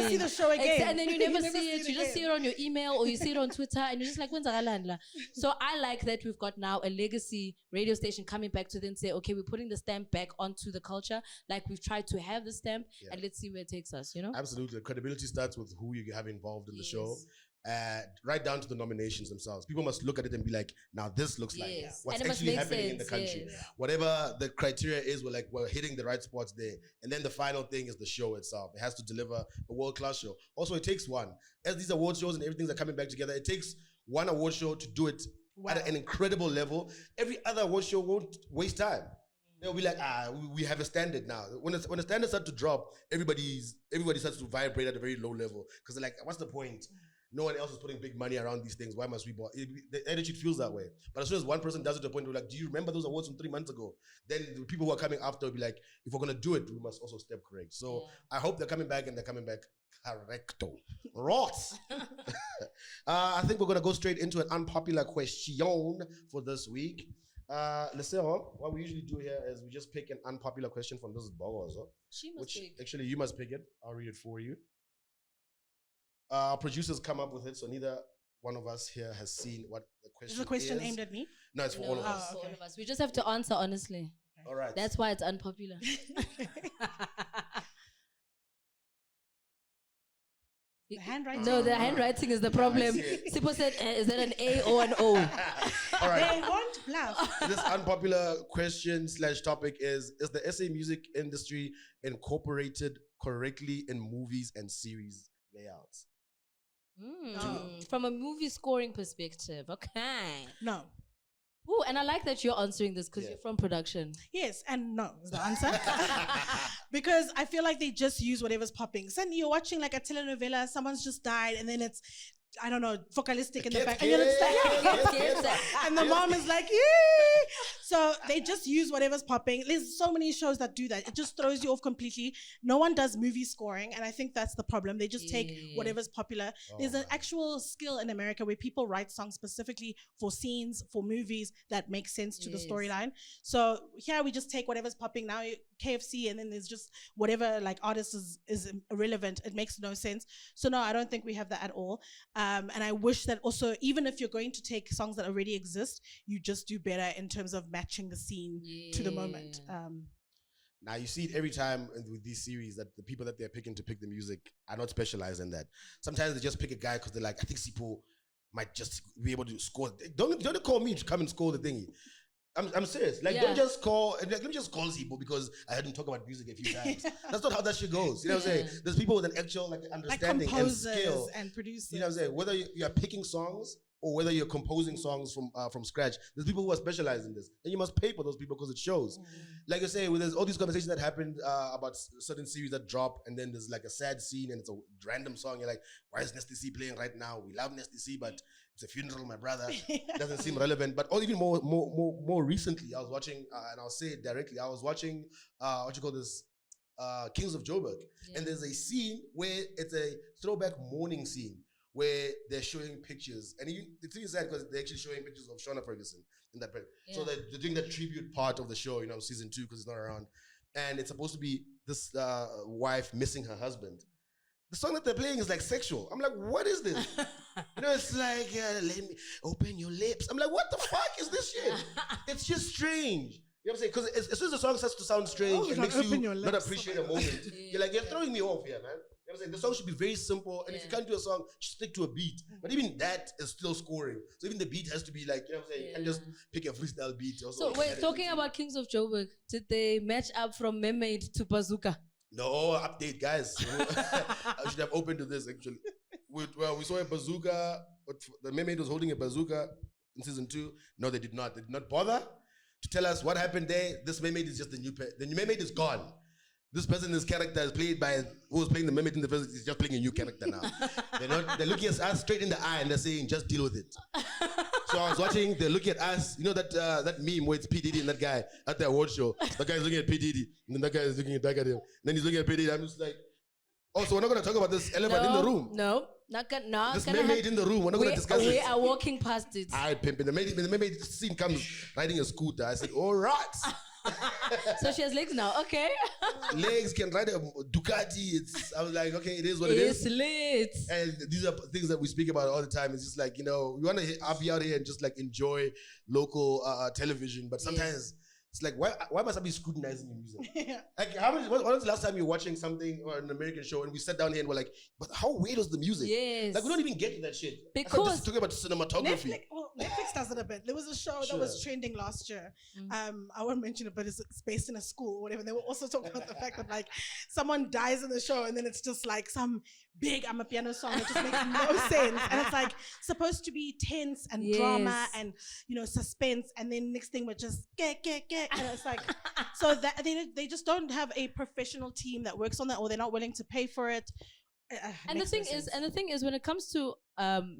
see the show again. And then you never see it. You just see it on your email or you see it on Twitter and you're just like, when's the So I like that we've got now a legacy radio station coming back to then say, okay, we're putting the stamp back onto the culture. Like we've tried to have the stamp and let's see where it takes us, you know? Absolutely. Credibility starts with who you have involved in the show. Right down to the nominations themselves. People must look at it and be like, now this looks like what's actually happening in the country. Whatever the criteria is, we're hitting the right spots there. And then the final thing is the show itself. It has to deliver a world-class show. Also, it takes one. As these award shows and everything's are coming back together, it takes one award show to do it at an incredible level. Every other award show won't waste time. They'll be like, we have a standard now. When the standards start to drop, everybody starts to vibrate at a very low level. Because they're like, what's the point? No one else is putting big money around these things. Why must we? The attitude feels that way. But as soon as one person does it to a point where like, do you remember those awards from 3 months ago? Then the people who are coming after will be like, if we're going to do it, we must also step correct. So I hope they're coming back and they're coming back correcto. Right. I think we're going to go straight into an unpopular question for this week. Lucero, what we usually do here is we just pick an unpopular question from this bogo. She must pick. Actually, you must pick it. I'll read it for you. Our producers come up with it, so neither one of us here has seen what the question is. Is the question aimed at me? No, it's for all of us. For all of us. We just have to answer honestly. Okay. All right. That's why it's unpopular. The handwriting? No, the handwriting is the problem. Sipo said, is that an A or an O? All right. They won't bluff. This unpopular question / topic is the SA music industry incorporated correctly in movies and series layouts? From a movie scoring perspective, okay. No. Ooh, and I like that you're answering this because you're from production. Yes, and no is the answer. Because I feel like they just use whatever's popping. Suddenly you're watching like a telenovela, someone's just died, and then it's, I don't know, focalistic in the back. And you're just like, and the mom is like, yay! So they just use whatever's popping. There's so many shows that do that. It just throws you off completely. No one does movie scoring, and I think that's the problem. They just take whatever's popular. There's an actual skill in America where people write songs specifically for scenes, for movies that make sense to the storyline. So here we just take whatever's popping. Now KFC, and then there's just whatever like artist is irrelevant. It makes no sense. So no, I don't think we have that at all. And I wish that also, even if you're going to take songs that already exist, you just do better in terms of matching the scene to the moment. Now you see it every time with these series that the people that they're picking to pick the music are not specialized in that. Sometimes they just pick a guy because they're like, I think Sipo might just be able to score. Don't call me to come and score the thingy. I'm serious. Like, don't just call. Like, let me just call Sipo because I heard him talk about music a few times. That's not how that shit goes. You know what I'm saying? There's people with an actual like understanding like composers and skill and producers. You know what I'm saying? Whether you're picking songs or whether you're composing songs from scratch, there's people who are specialized in this, and you must pay for those people because it shows. Like I say, there's all these conversations that happened about certain series that drop, and then there's like a sad scene, and it's a random song. You're like, why is Nasty C playing right now? We love Nasty C, but it's a funeral, my brother. Doesn't seem relevant. But even more recently, I was watching, and I'll say it directly. I was watching Kings of Joburg, and there's a scene where it's a throwback mourning scene, where they're showing pictures, and it's really sad because they're actually showing pictures of Shauna Ferguson in that. So they're doing that tribute part of the show, season 2, because it's not around, and it's supposed to be this wife missing her husband. The song that they're playing is like sexual. I'm like, what is this? It's like, let me open your lips. I'm like, what the fuck is this shit? It's just strange. You know what I'm saying? Because as soon as the song starts to sound strange, it makes you not appreciate a moment. You're like, you're throwing me off here, man. You know what I'm saying? The song should be very simple, and if you can't do a song, just stick to a beat. But even that is still scoring. So even the beat has to be like, you know what I'm saying? You can't just pick a freestyle beat. So wait, talking about Kings of Joburg, did they match up from Mermaid to Bazooka? No, update, guys. I should have opened to this, actually. We saw a bazooka. The Mermaid was holding a bazooka in season 2. No, they did not. They did not bother to tell us what happened there. This Mermaid is just the new Mermaid is gone. This person, this character is played by who was playing the Mermaid in the first. Is just playing a new character now. They're looking at us straight in the eye and they're saying, just deal with it. So I was watching, they're looking at us, that meme where it's P. Diddy and that guy at the award show. That guy is looking at P. Diddy, and then that guy is looking back at him. And then he's looking at P. Diddy. I'm just like, oh, so we're not going to talk about this elephant in the room. No, not gonna. This Mermaid in the room, we're not going to discuss it. We are walking past it. All right, pimping. The Mermaid scene comes riding a scooter. I said, all right. So she has legs now, okay. Legs, can ride a Ducati. I was like, okay, it is what it is. It's lit. And these are things that we speak about all the time. It's just like, we want to be out here and just like enjoy local television, but sometimes it's like, why must I be scrutinizing your music? Like, when was the last time you were watching something or an American show and we sat down here and we're like, but how weird was the music? Yes. Like, we don't even get to that shit. Because just talking about cinematography. Netflix does it a bit. There was a show that was trending last year. I won't mention it, but it's based in a school or whatever. They were also talking about the fact that like someone dies in the show and then it's just like some big Amapiano song that just makes no sense. And it's like supposed to be tense and drama and suspense, and then next thing we're just get. And it's like so that they just don't have a professional team that works on that, or they're not willing to pay for it. And the thing is, when it comes to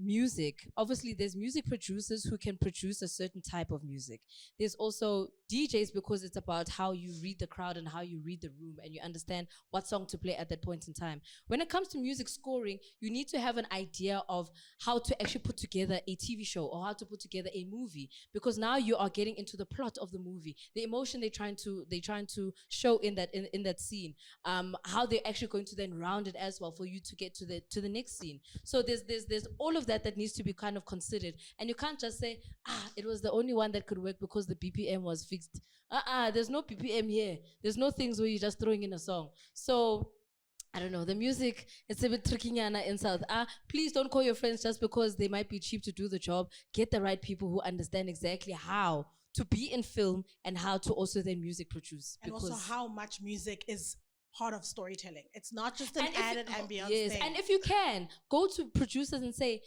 music, obviously there's music producers who can produce a certain type of music. There's also DJs, because it's about how you read the crowd and how you read the room and you understand what song to play at that point in time. When it comes to music scoring, you need to have an idea of how to actually put together a TV show or how to put together a movie, because now you are getting into the plot of the movie, the emotion they're trying to show in that scene, how they're actually going to then round it as well for you to get to the next scene. So there's all of that needs to be kind of considered, and you can't just say it was the only one that could work because the BPM was fixed. There's no BPM here. There's no things where you're just throwing in a song. So I don't know, the music, it's a bit tricky in South. Please don't call your friends just because they might be cheap to do the job. Get the right people who understand exactly how to be in film and how to also then music produce. And also how much music is part of storytelling. It's not just an added ambience thing. And if you can, go to producers and say,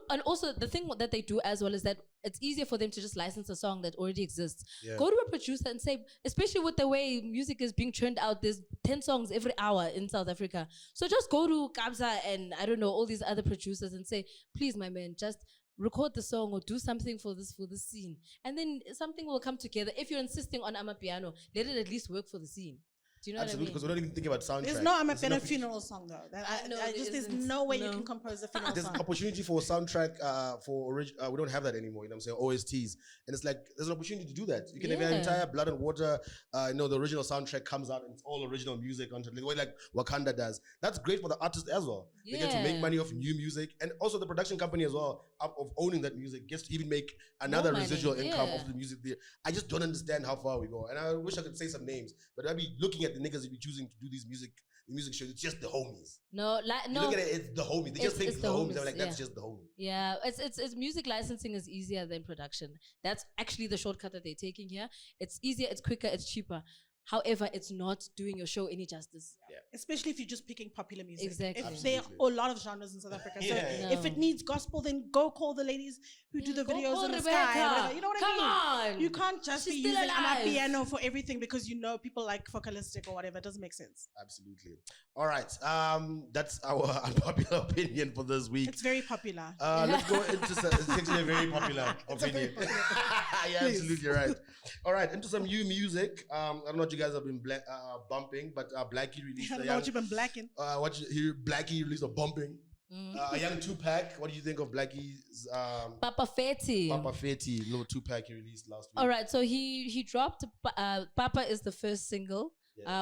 and also the thing that they do as well is that it's easier for them to just license a song that already exists. Yeah. Go to a producer and say, especially with the way music is being churned out, there's 10 songs every hour in South Africa. So just go to Kabza and I don't know, all these other producers and say, please, my man, just record the song or do something for this scene. And then something will come together. If you're insisting on Amapiano, let it at least work for the scene. Do you know Absolutely, because what we're not even thinking about soundtrack. There's no There's Amapiano funeral song though. There's no way you can compose a funeral There's song. opportunity for a soundtrack we don't have that anymore, you know what I'm saying, OSTs. And it's like there's an opportunity to do that. You can have an entire Blood and Water, the original soundtrack comes out and it's all original music onto the way like Wakanda does. That's great for the artist as well. They get to make money off new music, and also the production company as well of owning that music gets to even make another residual income of the music there. I just don't understand how far we go. And I wish I could say some names, but I'd be looking at the niggas who be choosing to do these music shows. It's just the homies. No, you look at it, it's the homies. They just think it's the homies. I'm like, that's yeah. just the homie. Yeah, it's music licensing is easier than production. That's actually the shortcut that they're taking here. It's easier, it's quicker, it's cheaper. However, it's not doing your show any justice. Yeah. Especially if you're just picking popular music. Exactly. If there are a lot of genres in South Africa. So if it needs gospel, then go call the ladies who do the videos in the sky. You know what I mean? Come on. You can't just be using Amapiano for everything because you know people like Focalistic or whatever. It doesn't make sense. Absolutely. All right. That's our unpopular opinion for this week. It's very popular. Let's go into it's actually a very popular opinion. Yeah, absolutely right. All right, into some new music. I don't know what you guys have been bumping, but Blackie released I don't know what you've been blacking. Blackie released a bumping. A young 2-pack. What do you think of Blackie's Papa Fetty, little 2-pack he released last week? All right, so he dropped Papa is the first single.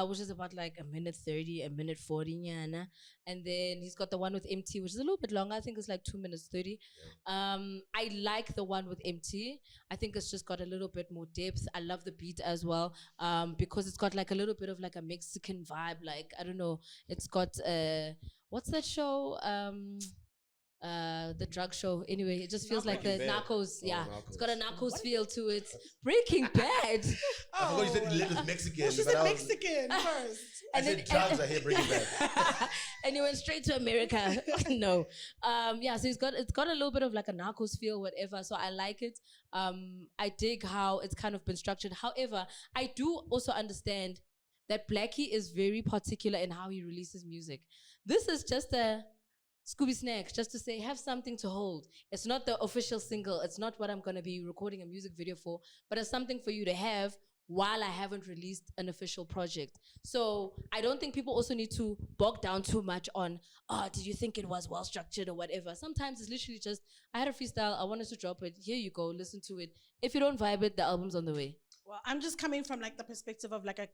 Which is about like a minute 30, a minute 40, nyana. And then he's got the one with MT, which is a little bit longer. I think it's like 2 minutes 30. I like the one with MT. I think it's just got a little bit more depth. I love the beat as well, because it's got like a little bit of like a Mexican vibe. Like, I don't know, it's got what's that show? The drug show. Anyway, it just feels like the Narcos. Narcos. It's got a Narcos feel to it. Breaking Bad. I forgot you said he lived with Mexican. Well, she said Mexican first. I said drugs are here. Breaking Bad. And he went straight to America. No. So it's got a little bit of like a Narcos feel, whatever. So I like it. I dig how it's kind of been structured. However, I do also understand that Blackie is very particular in how he releases music. This is just a Scooby Snack, just to say, have something to hold. It's not the official single. It's not what I'm going to be recording a music video for, but it's something for you to have while I haven't released an official project. So I don't think people also need to bog down too much on, did you think it was well structured or whatever? Sometimes it's literally just, I had a freestyle, I wanted to drop it. Here you go, listen to it. If you don't vibe it, the album's on the way. Well, I'm just coming from like the perspective of like a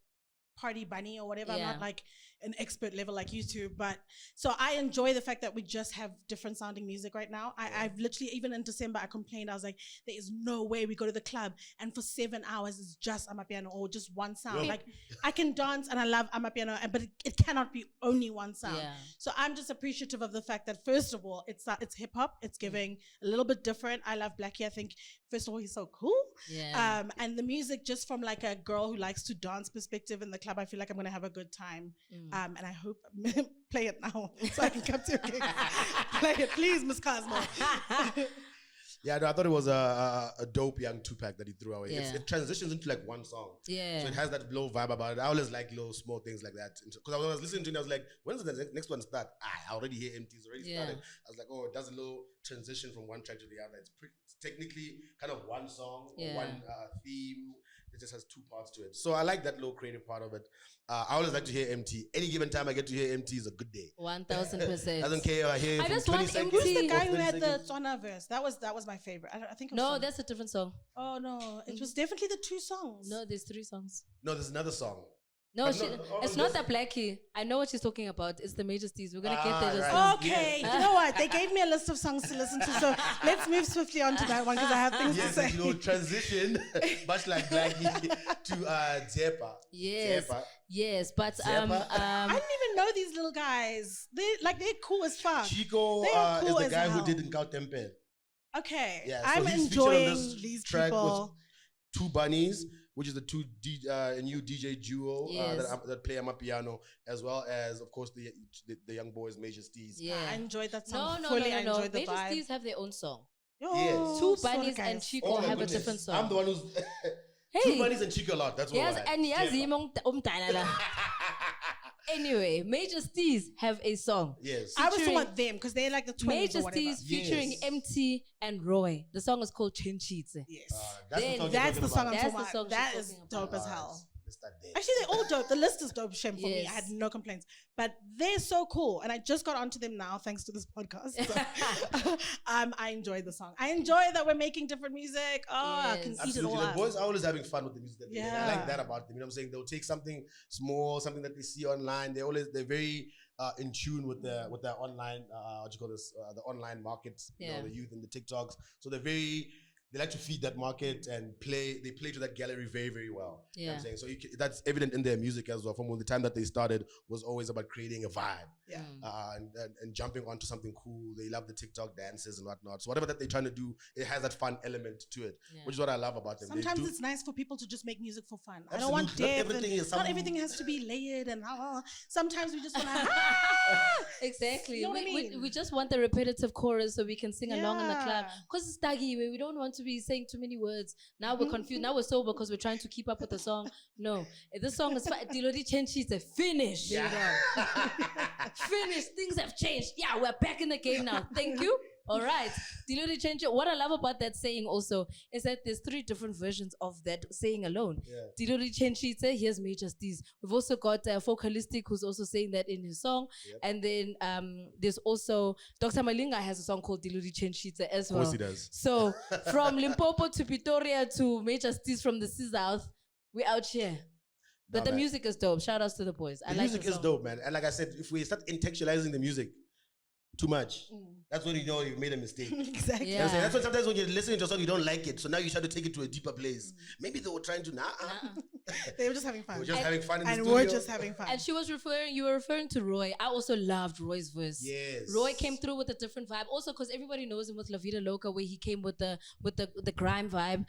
party bunny or whatever. I'm not like an expert level like you two, but so I enjoy the fact that we just have different sounding music right now. I've literally, even in December, I complained. I was like, there is no way we go to the club and for 7 hours it's just Amapiano or just one sound. Like, I can dance and I love Amapiano, but it cannot be only one sound. So I'm just appreciative of the fact that, first of all, it's hip hop. It's giving a little bit different. I love Blackie. I think, first of all, he's so cool. And the music, just from like a girl who likes to dance perspective in the club, I feel like I'm gonna have a good time. And I hope play it now so I can come to your gig. Play it, please, Miss Cosmo. Yeah, no, I thought it was a dope young 2-pack that he threw away. It transitions into like one song. So it has that low vibe about it. I always like little small things like that. Because when I was listening to it, I was like, when's the next one start? I already hear MT. It's already started. I was like, oh, it does a little transition from one track to the other. It's technically kind of one song, or one theme. It just has 2 parts to it. So I like that little creative part of it. I always like to hear MT. Any given time I get to hear MT is a good day. 1000%. I don't care if I hear I just 20 want seconds. MT. Who's the guy who had the Tswana verse? That was my favorite. I think it was No, that's a different song. Oh no, it was definitely the 2 songs. No, there's 3 songs. No, there's another song. No, it's not that Blackie. I know what she's talking about. It's the Major Steez. We're going to get there just now. Okay, you know what? They gave me a list of songs to listen to, so let's move swiftly on to that one because I have things to say. Transition, much like Blackie, to Zepa. Yes, but I didn't even know these little guys. They're cool as fuck. Chico cool is the guy who hell. did Nkau Tempe. Okay, so I'm he's enjoying on this these track people. With 2 bunnies, which is a new DJ duo that play Amapiano, as well as, of course, the young boys, Major Steez. I enjoyed that song. No. I enjoyed the Major vibe. Steez have their own song. Yes. 2 bunnies and Chico have a different song. I'm the one who's 2 bunnies and Chico a lot. That's what and Anyway, Major Steez have a song. Yes. I was talking about them because they're like the twins. Major Steez featuring MT and Roy. The song is called Chin Cheats. Yes. That's the song I'm talking about. That is dope as hell. let's start there. Actually, they're all dope. The list is dope, Shem, for me. I had Yes. no complaints. But they're so cool. And I just got onto them now, thanks to this podcast. So, I enjoy the song. I enjoy that we're making different music. Oh, I can Yes. eat it all Absolutely. The up. boys are always having fun with the music that they make. I like Yeah. that about them. You know what I'm saying? They'll take something small, something that they see online. They're very in tune with their online what do you call this? The online markets, you know, Yeah. the youth and the TikToks. So they like to feed that market and they play to that gallery very, very well. You know what I'm saying? So that's evident in their music as well. From the time that they started was always about creating a vibe. Yeah. And jumping onto something cool. They love the TikTok dances and whatnot. So whatever that they're trying to do, it has that fun element to it, which is what I love about them. Sometimes it's nice for people to just make music for fun. I don't want Absolutely. depth. Not everything has to be layered and sometimes we just want to. Exactly. You know what I mean? We just want the repetitive chorus so we can sing along in the club. Yeah. Because it's daggy, we don't want to be saying too many words. Now we're confused. Now we're sober because we're trying to keep up with the song. No. This song is Dilodi Chenchi. It's a finish. Yeah. Finish. Things have changed. Yeah, we're back in the game now. Thank you. All right. Dilodi Chenchi. What I love about that saying also is that there's 3 different versions of that saying alone. Dilodi Chenchi, here's Major Steez. We've also got Vocalistic, who's also saying that in his song. And then there's also Dr. Malinga has a song called Dilodi Chenchi as well. Of course he does. So from Limpopo to Pretoria to Major Steez from the South, we're out here. But the music is dope. Shout outs to the boys. The music is dope, man. And like I said, if we start intellectualizing the music too much, that's when you know you've made a mistake. Exactly. You know what I'm saying? That's when sometimes when you're listening to a song, you don't like it. So now you try to take it to a deeper place. Maybe they were trying to, They were just having fun. They were just having fun in the And studio. we're just having fun. And you were referring to Roy. I also loved Roy's verse. Yes. Roy came through with a different vibe. Also, because everybody knows him with La Vida Loca, where he came with the grime vibe,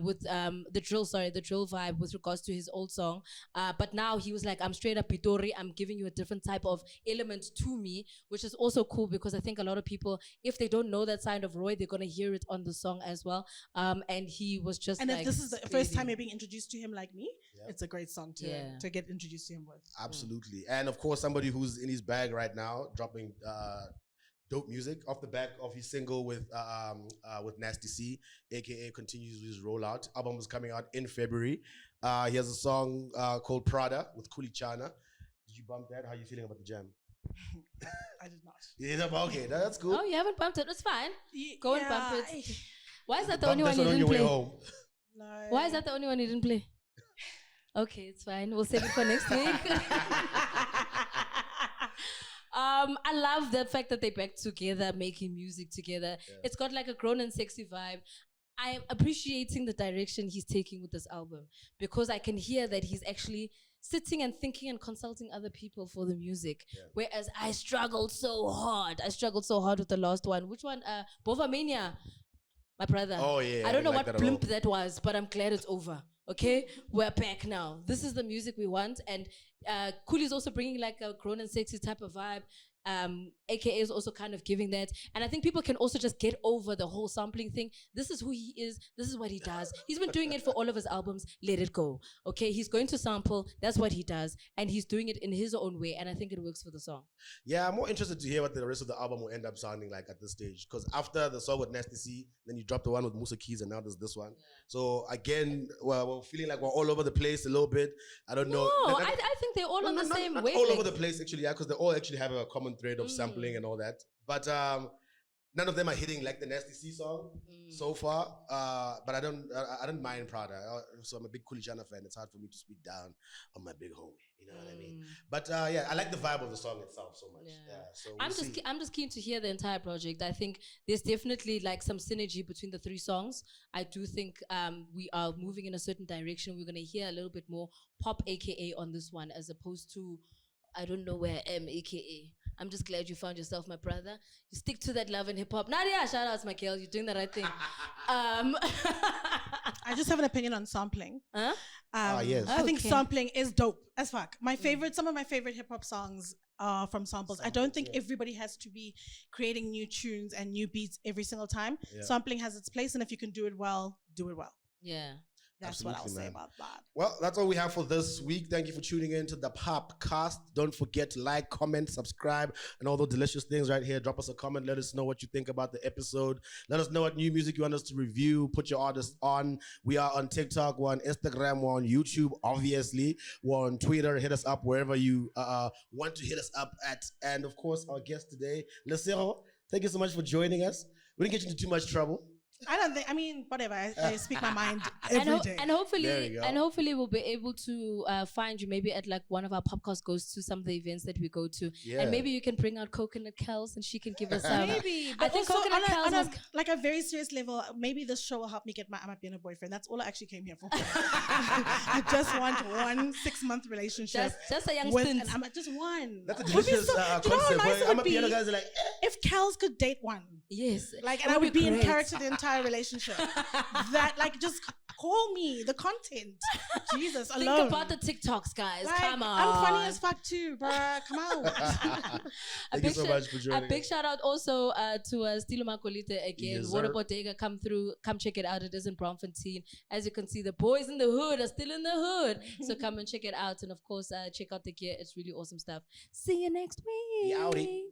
with the drill vibe with regards to his old song. But now he was like, I'm straight up Pitori. I'm giving you a different type of element to me, which is also cool because I think a lot of people, if they don't know that side of Roy, they're gonna hear it on the song as well. And he was just and like, if this is the first time you're being introduced to him like me, it's a great song to get introduced to him with. Absolutely. And of course, somebody who's in his bag right now, dropping dope music off the back of his single with Nasty C, aka continues his rollout. Album is coming out in February. He has a song called Prada with Kulichana. Did you bump that? How are you feeling about the jam? I did not. Yeah, okay, that's cool. Oh, you haven't bumped it. It's fine. Go and bump it. Why is that the Bump only one this you on didn't your way play? home. No. Why is that the only one you didn't play? Okay, it's fine. We'll save it for next week. I love the fact that they're back together, making music together. Yeah. It's got like a grown and sexy vibe. I am appreciating the direction he's taking with this album because I can hear that he's actually sitting and thinking and consulting other people for the music. Yeah. Whereas I struggled so hard. With the last one. Which one? Bovamania. My brother. Oh, yeah. I don't know like what blimp that was, but I'm glad it's over. Okay? We're back now. This is the music we want. And Cooley's also bringing like a grown and sexy type of vibe. AKA is also kind of giving that. And I think people can also just get over the whole sampling thing. This is who he is. This is what he does. He's been doing it for all of his albums. Let it go. Okay? He's going to sample. That's what he does. And he's doing it in his own way. And I think it works for the song. Yeah, I'm more interested to hear what the rest of the album will end up sounding like at this stage. Because after the song with Nasty C, then you dropped the one with Musa Keys, and now there's this one. Yeah. So again, we're feeling like we're all over the place a little bit. I don't know. No, I think they're all on the same wavelength. All over the place, actually, yeah, because they all actually have a common thread of sampling and all that. But none of them are hitting like the Nasty C song so far. But I don't mind Prada. So I'm a big Kulichana fan. It's hard for me to speak down on my big homie. You know what I mean? But yeah, I like the vibe of the song itself so much. Yeah. So I'm just keen to hear the entire project. I think there's definitely like some synergy between the 3 songs. I do think we are moving in a certain direction. We're gonna hear a little bit more pop, AKA, on this one, as opposed to I don't know where I am, AKA. I'm just glad you found yourself, my brother. You stick to that love and hip hop. Nadia, shout out, Michael. You're doing the right thing. I just have an opinion on sampling. Huh? Yes. I think sampling is dope as fuck. Some of my favorite hip hop songs are from samples. I don't think everybody has to be creating new tunes and new beats every single time. Yeah. Sampling has its place, and if you can do it well, do it well. Yeah. That's what I'll Absolutely, say man. about that. Well, that's all we have for this week. Thank you for tuning in to the POPcast. Don't forget to like, comment, subscribe, and all those delicious things right here. Drop us a comment. Let us know what you think about the episode. Let us know what new music you want us to review. Put your artist on. We are on TikTok. We're on Instagram. We're on YouTube, obviously. We're on Twitter. Hit us up wherever you want to hit us up at. And, of course, our guest today, Lesero. Thank you so much for joining us. We didn't get you into too much trouble. I don't think. I mean, whatever. I speak my mind every day. And hopefully we'll be able to find you maybe at like one of our podcast goes to some of the events that we go to, and maybe you can bring out Coconut Kels and she can give us some. Maybe, I but think also Coconut Kels has like a very serious level. Maybe this show will help me get my Amapiano boyfriend. That's all I actually came here for. I just want 1 6-month relationship. just a young with stint. just one. That's a Would be delicious so- do you know how concept. nice it would be Amapiano guys are like, if Kels could date one. Yes, Like, and I would be in character the entire relationship. That, like, just call me the content. Jesus, think alone. about the TikToks, guys. Like, Come on, I'm funny as fuck too, bruh. Come on. thank you so much for A joining big us. shout out also to Stilo Makolite again. Yes, Water sir. Bodega, come through, come check it out. It is in Braamfontein. As you can see, the boys in the hood are still in the hood. So come and check it out. And of course, check out the gear. It's really awesome stuff. See you next week. We outie.